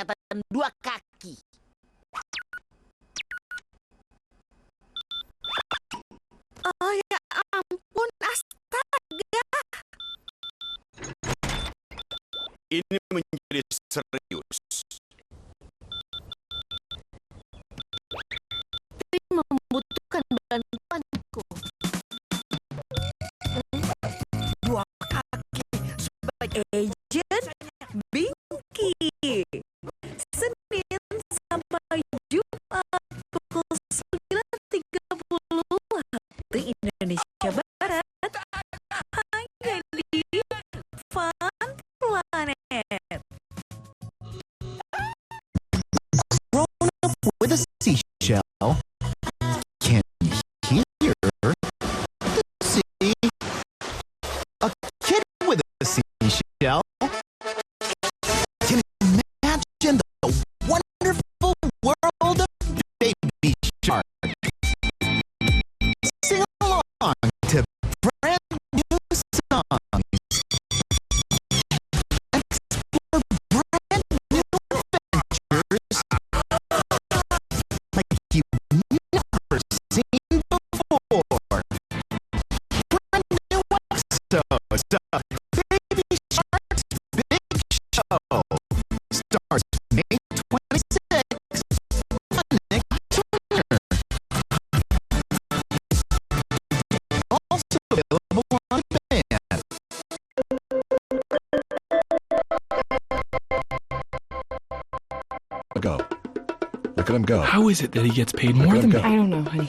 ingatan dua kaki. Oh ya ampun, astaga. Ini menjadi serius. Tri membutuhkan bantuanku. Dua kaki sebagai agent Binky. Senin sampai Jumat pukul 9.30 waktu Indonesia Barat. Hanya di Fun Planet. Grown up with a seashell. Can you hear the sea? A kid with a seashell. Can imagine the wonderful world of Baby Shark. Sing along to brand new songs. Explore brand new adventures like you've never seen before. Brand new episodes of Baby Shark's Big Show starts May 26th on Nick Turner. Also available on demand. Go. Look at him go. How is it that he gets paid more Let than him me? go. I don't know, honey.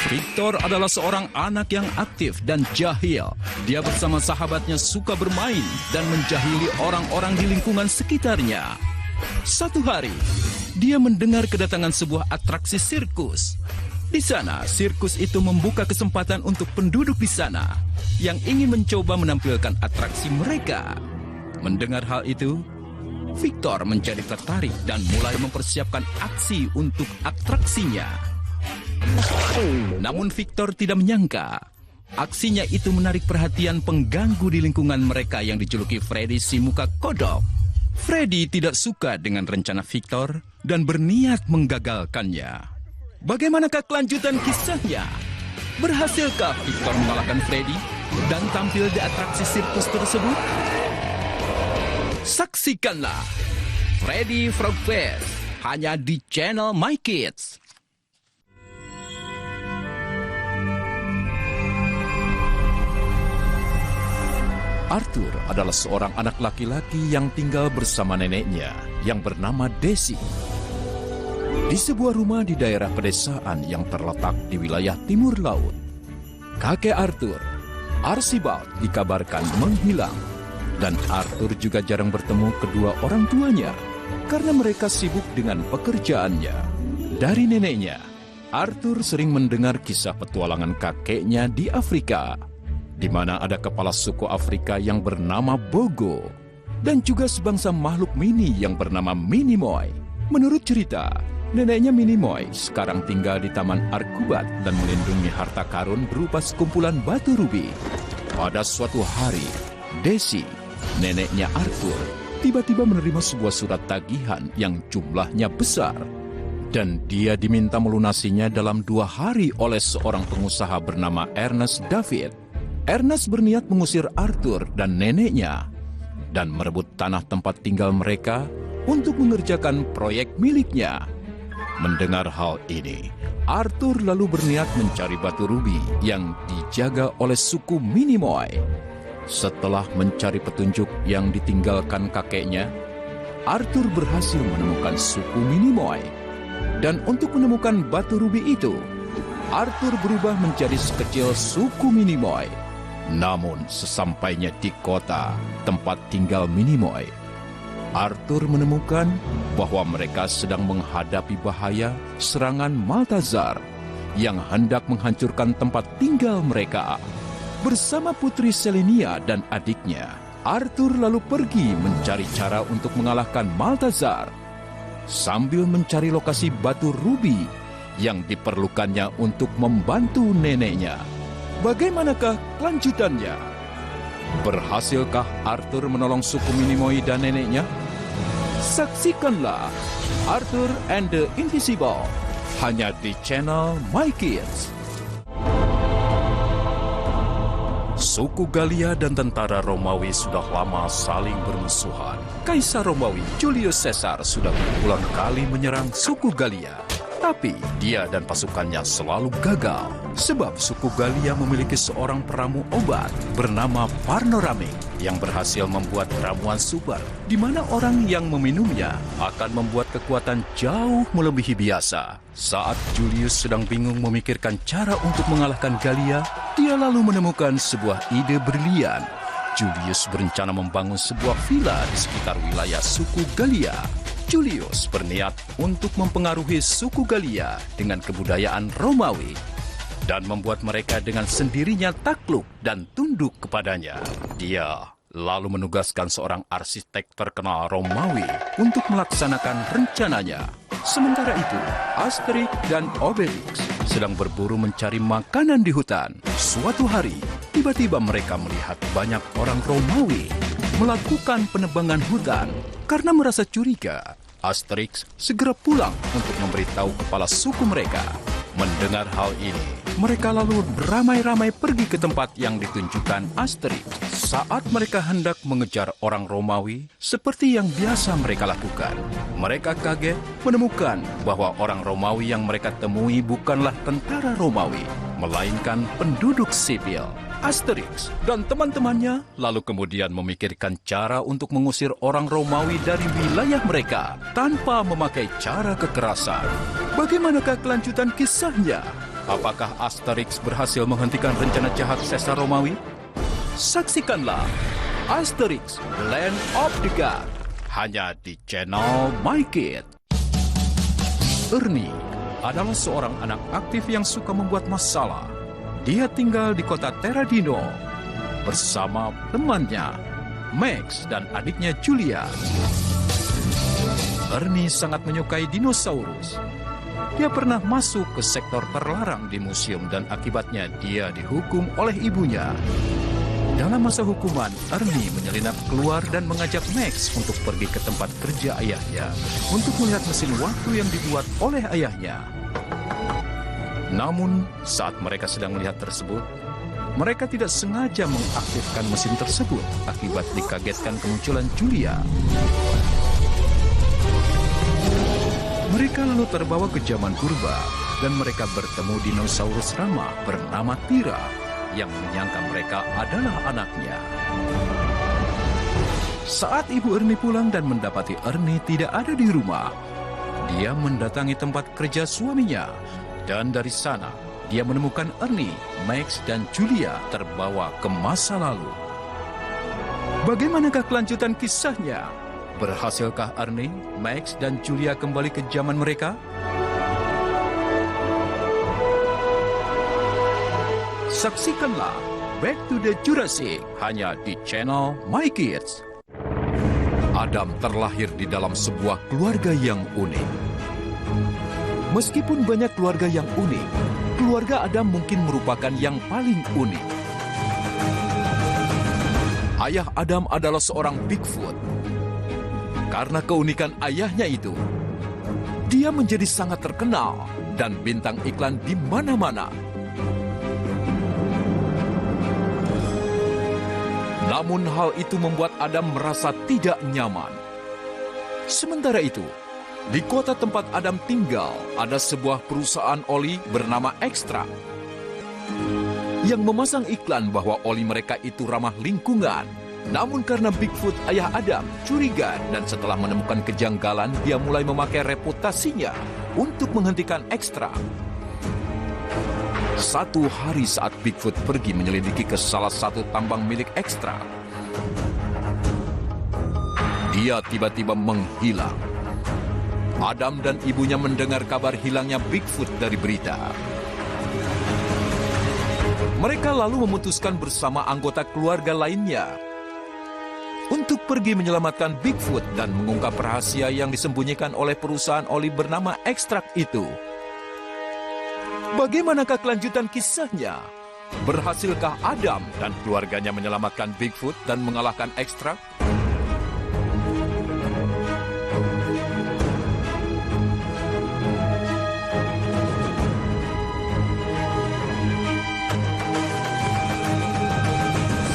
Victor adalah seorang anak yang aktif dan jahil. Dia bersama sahabatnya suka bermain dan menjahili orang-orang di lingkungan sekitarnya. Satu hari, dia mendengar kedatangan sebuah atraksi sirkus. Di sana, sirkus itu membuka kesempatan untuk penduduk di sana yang ingin mencoba menampilkan atraksi mereka. Mendengar hal itu, Victor menjadi tertarik dan mulai mempersiapkan aksi untuk atraksinya. Namun Victor tidak menyangka, aksinya itu menarik perhatian pengganggu di lingkungan mereka yang dijuluki Freddy si muka kodok. Freddy tidak suka dengan rencana Victor dan berniat menggagalkannya. Bagaimanakah kelanjutan kisahnya? Berhasilkah Victor mengalahkan Freddy dan tampil di atraksi sirkus tersebut? Saksikanlah Freddy Frogfest hanya di channel My Kids. Arthur adalah seorang anak laki-laki yang tinggal bersama neneknya yang bernama Desi. Di sebuah rumah di daerah pedesaan yang terletak di wilayah timur laut. Kakek Arthur, Archibald, dikabarkan menghilang. Dan Arthur juga jarang bertemu kedua orang tuanya karena mereka sibuk dengan pekerjaannya. Dari neneknya, Arthur sering mendengar kisah petualangan kakeknya di Afrika, di mana ada kepala suku Afrika yang bernama Bogo, dan juga sebangsa makhluk mini yang bernama Minimoy. Menurut cerita, neneknya Minimoy sekarang tinggal di Taman Arkubat dan melindungi harta karun berupa sekumpulan batu rubi. Pada suatu hari, Desi, neneknya Arthur, tiba-tiba menerima sebuah surat tagihan yang jumlahnya besar. Dan dia diminta melunasinya dalam 2 hari oleh seorang pengusaha bernama Ernest David. Ernest berniat mengusir Arthur dan neneknya dan merebut tanah tempat tinggal mereka untuk mengerjakan proyek miliknya. Mendengar hal ini, Arthur lalu berniat mencari batu rubi yang dijaga oleh suku Minimoy. Setelah mencari petunjuk yang ditinggalkan kakeknya, Arthur berhasil menemukan suku Minimoy. Dan untuk menemukan batu rubi itu, Arthur berubah menjadi sekecil suku Minimoy. Namun sesampainya di kota tempat tinggal Minimoy, Arthur menemukan bahwa mereka sedang menghadapi bahaya serangan Maltazar yang hendak menghancurkan tempat tinggal mereka. Bersama putri Selenia dan adiknya, Arthur lalu pergi mencari cara untuk mengalahkan Maltazar sambil mencari lokasi batu rubi yang diperlukannya untuk membantu neneknya. Bagaimanakah kelanjutannya? Berhasilkah Arthur menolong suku Minimoy dan neneknya? Saksikanlah Arthur and the Invisible hanya di channel My Kids. Suku Galia dan tentara Romawi sudah lama saling bermusuhan. Kaisar Romawi Julius Caesar sudah berulang kali menyerang suku Galia. Tapi dia dan pasukannya selalu gagal. Sebab suku Galia memiliki seorang peramu obat bernama Parnoraming yang berhasil membuat ramuan super, di mana orang yang meminumnya akan membuat kekuatan jauh melebihi biasa. Saat Julius sedang bingung memikirkan cara untuk mengalahkan Galia, dia lalu menemukan sebuah ide brilian. Julius berencana membangun sebuah villa di sekitar wilayah suku Galia. Julius berniat untuk mempengaruhi suku Galia dengan kebudayaan Romawi dan membuat mereka dengan sendirinya takluk dan tunduk kepadanya. Dia lalu menugaskan seorang arsitek terkenal Romawi untuk melaksanakan rencananya. Sementara itu, Asterix dan Obelix sedang berburu mencari makanan di hutan. Suatu hari, tiba-tiba mereka melihat banyak orang Romawi melakukan penebangan hutan. Karena merasa curiga, Asterix segera pulang untuk memberitahu kepala suku mereka. Mendengar hal ini, mereka lalu beramai-ramai pergi ke tempat yang ditunjukkan Asterix. Saat mereka hendak mengejar orang Romawi, seperti yang biasa mereka lakukan, mereka kaget menemukan bahwa orang Romawi yang mereka temui bukanlah tentara Romawi, melainkan penduduk sipil. Asterix dan teman-temannya lalu kemudian memikirkan cara untuk mengusir orang Romawi dari wilayah mereka tanpa memakai cara kekerasan. Bagaimanakah kelanjutan kisahnya? Apakah Asterix berhasil menghentikan rencana jahat Caesar Romawi? Saksikanlah Asterix, The Land of the God, hanya di channel My Kid. Ernie adalah seorang anak aktif yang suka membuat masalah. Dia tinggal di kota Terradino bersama temannya, Max dan adiknya Julia. Ernie sangat menyukai dinosaurus. Dia pernah masuk ke sektor terlarang di museum dan akibatnya dia dihukum oleh ibunya. Dalam masa hukuman, Ernie menyelinap keluar dan mengajak Max untuk pergi ke tempat kerja ayahnya untuk melihat mesin waktu yang dibuat oleh ayahnya. Namun, saat mereka sedang melihat tersebut, mereka tidak sengaja mengaktifkan mesin tersebut akibat dikagetkan kemunculan Julia. Mereka lalu terbawa ke zaman purba dan mereka bertemu dinosaurus ramah bernama Tira yang menyangka mereka adalah anaknya. Saat ibu Ernie pulang dan mendapati Ernie tidak ada di rumah, dia mendatangi tempat kerja suaminya dan dari sana dia menemukan Ernie, Max, dan Julia terbawa ke masa lalu. Bagaimanakah kelanjutan kisahnya? Berhasilkah Ernie, Max, dan Julia kembali ke zaman mereka? Saksikanlah Back to the Jurassic hanya di channel My Kids. Adam terlahir di dalam sebuah keluarga yang unik. Meskipun banyak keluarga yang unik, keluarga Adam mungkin merupakan yang paling unik. Ayah Adam adalah seorang Bigfoot. Karena keunikan ayahnya itu, dia menjadi sangat terkenal dan bintang iklan di mana-mana. Namun hal itu membuat Adam merasa tidak nyaman. Sementara itu, di kota tempat Adam tinggal ada sebuah perusahaan oli bernama Extract yang memasang iklan bahwa oli mereka itu ramah lingkungan. Namun karena Bigfoot ayah Adam curiga dan setelah menemukan kejanggalan, dia mulai memakai reputasinya untuk menghentikan Extract. Satu hari saat Bigfoot pergi menyelidiki ke salah satu tambang milik Extract, dia tiba-tiba menghilang. Adam dan ibunya mendengar kabar hilangnya Bigfoot dari berita. Mereka lalu memutuskan bersama anggota keluarga lainnya untuk pergi menyelamatkan Bigfoot dan mengungkap rahasia yang disembunyikan oleh perusahaan oli bernama Extract itu. Bagaimanakah kelanjutan kisahnya? Berhasilkah Adam dan keluarganya menyelamatkan Bigfoot dan mengalahkan Extract?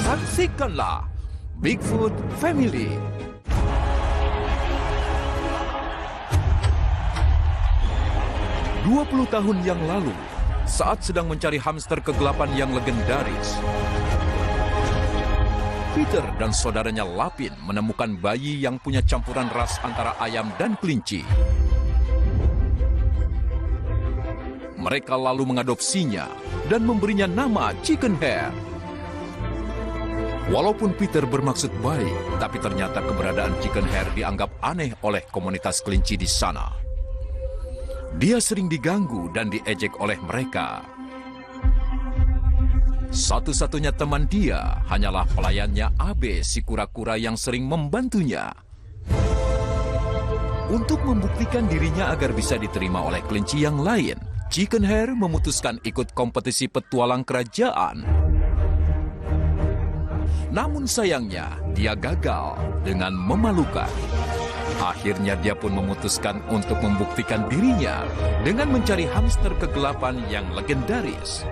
Saksikanlah Bigfoot Family. "20 tahun yang lalu, saat sedang mencari hamster kegelapan yang legendaris, Peter dan saudaranya Lapin menemukan bayi yang punya campuran ras antara ayam dan kelinci. Mereka lalu mengadopsinya dan memberinya nama Chicken Hair. Walaupun Peter bermaksud baik, tapi ternyata keberadaan Chicken Hair dianggap aneh oleh komunitas kelinci di sana. Dia sering diganggu dan diejek oleh mereka. Satu-satunya teman dia hanyalah pelayannya Abe si kura-kura yang sering membantunya. Untuk membuktikan dirinya agar bisa diterima oleh kelinci yang lain, Chicken Hair memutuskan ikut kompetisi petualang kerajaan. Namun sayangnya, dia gagal dengan memalukan. Akhirnya dia pun memutuskan untuk membuktikan dirinya dengan mencari hamster kegelapan yang legendaris.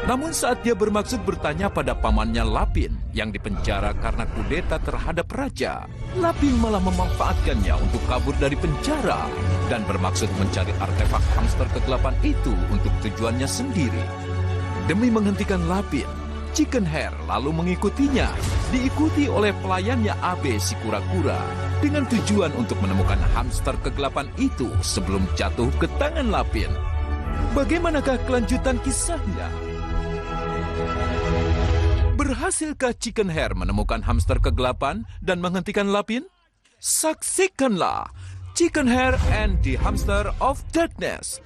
Namun saat dia bermaksud bertanya pada pamannya Lapin yang dipenjara karena kudeta terhadap raja, Lapin malah memanfaatkannya untuk kabur dari penjara dan bermaksud mencari artefak hamster kegelapan itu untuk tujuannya sendiri. Demi menghentikan Lapin, Chicken Hair lalu mengikutinya, diikuti oleh pelayannya Abe si kura-kura, dengan tujuan untuk menemukan hamster kegelapan itu sebelum jatuh ke tangan Lapin. Bagaimanakah kelanjutan kisahnya? Berhasilkah Chicken Hare menemukan hamster kegelapan dan menghentikan Lapin? Saksikanlah Chicken Hare and the Hamster of Darkness.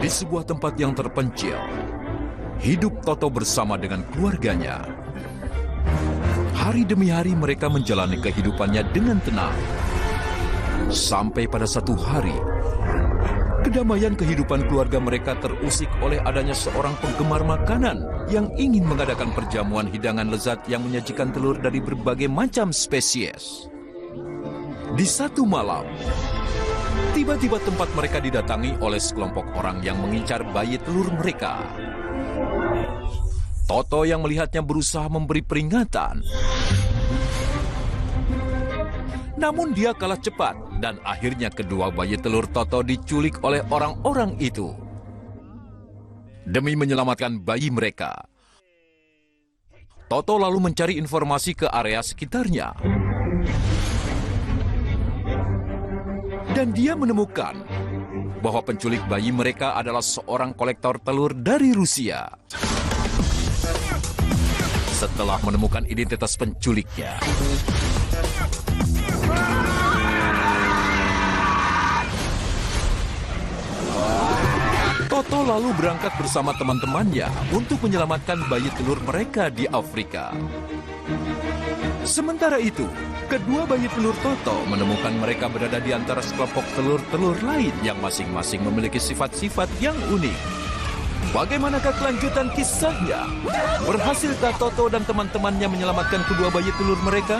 Di sebuah tempat yang terpencil, hidup Toto bersama dengan keluarganya. Hari demi hari mereka menjalani kehidupannya dengan tenang. Sampai pada satu hari, kedamaian kehidupan keluarga mereka terusik oleh adanya seorang penggemar makanan yang ingin mengadakan perjamuan hidangan lezat yang menyajikan telur dari berbagai macam spesies. Di satu malam, tiba-tiba tempat mereka didatangi oleh sekelompok orang yang mengincar bayi telur mereka. Toto yang melihatnya berusaha memberi peringatan. Namun dia kalah cepat dan akhirnya kedua bayi telur Toto diculik oleh orang-orang itu. Demi menyelamatkan bayi mereka, Toto lalu mencari informasi ke area sekitarnya. Dan dia menemukan bahwa penculik bayi mereka adalah seorang kolektor telur dari Rusia. Setelah menemukan identitas penculiknya, Toto lalu berangkat bersama teman-temannya untuk menyelamatkan bayi telur mereka di Afrika. Sementara itu, kedua bayi telur Toto menemukan mereka berada di antara sekelompok telur-telur lain yang masing-masing memiliki sifat-sifat yang unik. Bagaimanakah kelanjutan kisahnya? Berhasilkah Toto dan teman-temannya menyelamatkan kedua bayi telur mereka?